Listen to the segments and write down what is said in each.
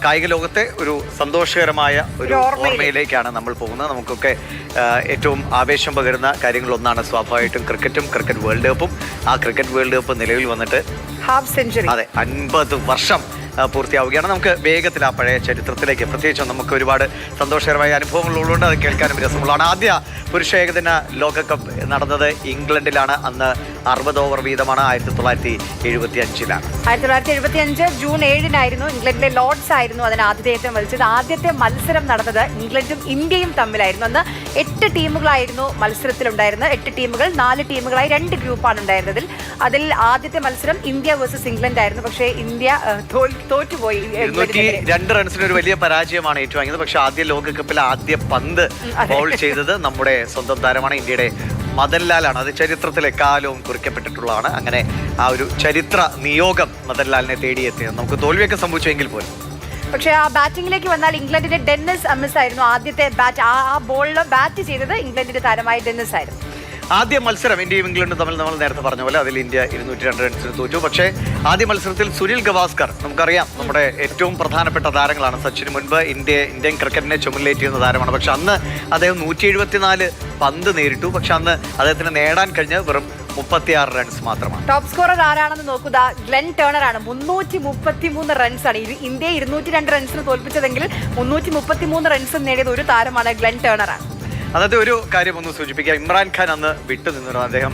കായിക ലോകത്തെ ഒരു സന്തോഷകരമായ ഒരു ഓർമ്മയിലേക്കാണ് നമ്മൾ പോകുന്നത്. നമുക്കൊക്കെ ഏറ്റവും ആവേശം പകരുന്ന കാര്യങ്ങളൊന്നാണ് സ്വാഭാവികമായിട്ടും ക്രിക്കറ്റ് വേൾഡ് കപ്പും. ആ ക്രിക്കറ്റ് വേൾഡ് കപ്പ് നിലവിൽ വന്നിട്ട് ഹാഫ് സെഞ്ചുറി, അതെ, 50 വർഷം പൂർത്തിയാവുകയാണ്. നമുക്ക് വേഗത്തിൽ ആ പഴയ ചരിത്രത്തിലേക്ക്, പ്രത്യേകിച്ചും നമുക്ക് ഒരുപാട് സന്തോഷകരമായ അനുഭവങ്ങളുള്ളതുകൊണ്ട് അത് കേൾക്കാനും രസമുള്ളതാണ്. ആദ്യ പുരുഷ ഏകദിന ലോകകപ്പ് നടന്നത് ഇംഗ്ലണ്ടിലാണ്. അന്ന് 60 ഓവർ വീതമാണ്. 1975-ലാണ്. 1975 ജൂൺ 7-നായിരുന്നു. ഇംഗ്ലണ്ടിലെ ലോർഡ്സ് ആയിരുന്നു അതിന് ആതിഥേയത്വം വഹിച്ചത്. ആദ്യത്തെ മത്സരം നടന്നത് ഇംഗ്ലണ്ടും ഇന്ത്യയും തമ്മിലായിരുന്നു. അന്ന് 8 ടീമുകളായിരുന്നു മത്സരത്തിലുണ്ടായിരുന്നത്. 8 ടീമുകൾ 4 ടീമുകളായി 2 ഗ്രൂപ്പാണ് ഉണ്ടായിരുന്നതിൽ. അതിൽ ആദ്യത്തെ മത്സരം ഇന്ത്യ വേഴ്സസ് ഇംഗ്ലണ്ട് ആയിരുന്നു. പക്ഷേ ഇന്ത്യ തോറ്റുപോയി. 202 റൺസിന് ഒരു വലിയ പരാജയമാണ് ഏറ്റുവാങ്ങിയത്. പക്ഷെ ആദ്യ ലോകകപ്പിൽ ആദ്യ പന്ത് ബൗൾ ചെയ്തത് നമ്മുടെ സ്വന്തം താരമാണ്, ഇന്ത്യയുടെ മദൻലാലാണ്. അത് ചരിത്രത്തിൽ എക്കാലവും കുറിക്കപ്പെട്ടിട്ടുള്ളതാണ്. അങ്ങനെ ആ ഒരു ചരിത്ര നിയോഗം മദൻലാലിനെ തേടിയെത്തിയത്. നമുക്ക് തോൽവിയൊക്കെ സംഭവിച്ചെങ്കിൽ പോലും. പക്ഷേ ആ ബാറ്റിംഗിലേക്ക് വന്നാൽ ഇംഗ്ലണ്ടിന്റെ ഡെന്നിസ് അമിസ് ആയിരുന്നു ആദ്യത്തെ ബാറ്റ്. ആ ബോളിൽ ബാറ്റ് ചെയ്തത് ഇംഗ്ലണ്ടിന്റെ താരമായ ഡെന്നിസ് ആയിരുന്നു. ആദ്യ മത്സരം ഇന്ത്യയും ഇംഗ്ലണ്ടും തമ്മിൽ നമ്മൾ നേരത്തെ പറഞ്ഞ പോലെ അതിൽ ഇന്ത്യ 202 റൺസിന് തോറ്റു. പക്ഷേ ആദ്യ മത്സരത്തിൽ സുനിൽ ഗവാസ്കർ, നമുക്കറിയാം നമ്മുടെ ഏറ്റവും പ്രധാനപ്പെട്ട താരങ്ങളാണ്. സച്ചിന് മുൻപ് ഇന്ത്യൻ ക്രിക്കറ്റിനെ ചുമലിലേറ്റിയിരുന്ന താരമാണ്. പക്ഷെ അന്ന് അദ്ദേഹം 174 പന്ത് നേരിട്ടു. പക്ഷെ അന്ന് അദ്ദേഹത്തിന് നേടാൻ കഴിഞ്ഞത് വെറും 36 റൺസ് മാത്രമാണ്. ടോപ്പ് സ്കോറർ ആരാണെന്ന് നോക്കുക, ഗ്ലെൻ ടേണർ ആണ്. 333 റൺസാണ്. ഇന്ത്യ 202 റൺസിന് തോൽപ്പിച്ചതെങ്കിൽ 333 റൺസ് നേടിയത് ഒരു താരമാണ്, ഗ്ലെൻ ടേണർ ആണ്. അതായത് ഒരു കാര്യം ഒന്ന് സൂചിപ്പിക്കുക, ഇമ്രാൻഖാൻ അന്ന് വിട്ടുനിന്നിരുന്നു. അദ്ദേഹം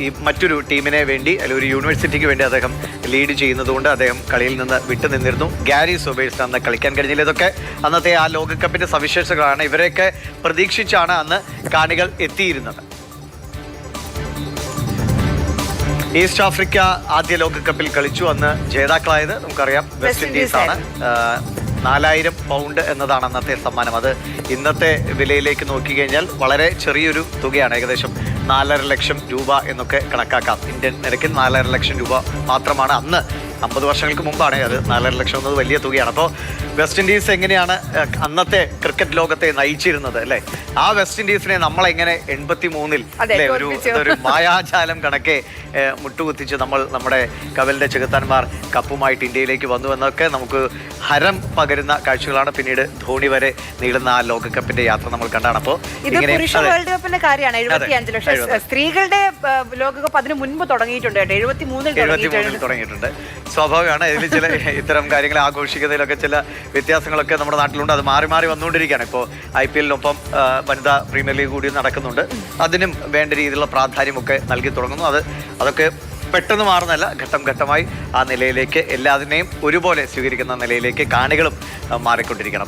ഈ മറ്റൊരു ടീമിനെ വേണ്ടി, അല്ലെങ്കിൽ ഒരു യൂണിവേഴ്സിറ്റിക്ക് വേണ്ടി അദ്ദേഹം ലീഡ് ചെയ്യുന്നതുകൊണ്ട് അദ്ദേഹം കളിയിൽ നിന്ന് വിട്ടുനിന്നിരുന്നു. ഗാരി സോബേഴ്സിന് അന്ന് കളിക്കാൻ കഴിഞ്ഞില്ല. ഇതൊക്കെ അന്നത്തെ ആ ലോകകപ്പിന്റെ സവിശേഷതകളാണ്. ഇവരെയൊക്കെ പ്രതീക്ഷിച്ചാണ് അന്ന് കാണികൾ എത്തിയിരുന്നത്. ഈസ്റ്റ് ആഫ്രിക്ക ആദ്യ ലോകകപ്പിൽ കളിച്ചു. അന്ന് ജേതാക്കളായത് നമുക്കറിയാം വെസ്റ്റ് ഇൻഡീസ് ആണ്. 4000 പൗണ്ട് എന്നതാണ് അന്നത്തെ സമ്മാനം. അത് ഇന്നത്തെ വിലയിലേക്ക് നോക്കിക്കഴിഞ്ഞാൽ വളരെ ചെറിയൊരു തുകയാണ്. ഏകദേശം 4.5 ലക്ഷം രൂപ എന്നൊക്കെ കണക്കാക്കാം. ഇന്ത്യൻ നിരക്കിൽ 4.5 ലക്ഷം രൂപ മാത്രമാണ്. അന്ന് 50 വർഷങ്ങൾക്ക് മുമ്പാണ് അത്. 4.5 ലക്ഷം എന്നത് വലിയ തുകയാണ്. അപ്പോൾ വെസ്റ്റ് ഇൻഡീസ് എങ്ങനെയാണ് അന്നത്തെ ക്രിക്കറ്റ് ലോകത്തെ നയിച്ചിരുന്നത് അല്ലേ? ആ വെസ്റ്റ് ഇൻഡീസിനെ നമ്മളെങ്ങനെ 83-ൽ അല്ലേ ഒരു മായാജാലം കണക്കെ മുട്ടുകുത്തിച്ച് നമ്മുടെ കവലിന്റെ ചെകുത്താന്മാർ കപ്പുമായിട്ട് ഇന്ത്യയിലേക്ക് വന്നു എന്നൊക്കെ നമുക്ക് ഹരം പകരുന്ന കാഴ്ചകളാണ്. പിന്നീട് ധോണി വരെ നീളുന്ന ആ ലോകകപ്പിന്റെ യാത്ര നമ്മൾ കണ്ടാണ്. അപ്പോൾ വേൾഡ് കപ്പിന്റെ കാര്യമാണ് 75. പക്ഷേ സ്ത്രീകളുടെ ലോകകപ്പ് അതിന് മുൻപ് തുടങ്ങിയിട്ടുണ്ട്. 73-ൽ തുടങ്ങിയിട്ടുണ്ട്. സ്വാഭാവികമാണ്. ഇതിൽ ചില ഇത്തരം കാര്യങ്ങൾ ആഘോഷിക്കുന്നതിലൊക്കെ ചില വ്യത്യാസങ്ങളൊക്കെ നമ്മുടെ നാട്ടിലുണ്ട്. അത് മാറി മാറി വന്നുകൊണ്ടിരിക്കുകയാണ്. ഇപ്പോൾ IPL-നൊപ്പം വനിതാ പ്രീമിയർ ലീഗ് കൂടി നടക്കുന്നുണ്ട്. അതിനും വേണ്ട രീതിയിലുള്ള പ്രാധാന്യമൊക്കെ നൽകി തുടങ്ങുന്നു. അതൊക്കെ പെട്ടെന്ന് മാറുന്നതല്ല, ഘട്ടം ഘട്ടമായി ആ നിലയിലേക്ക് എല്ലാതിനെയും ഒരുപോലെ സ്വീകരിക്കുന്ന നിലയിലേക്ക് കാണികളും മാറിക്കൊണ്ടിരിക്കണം.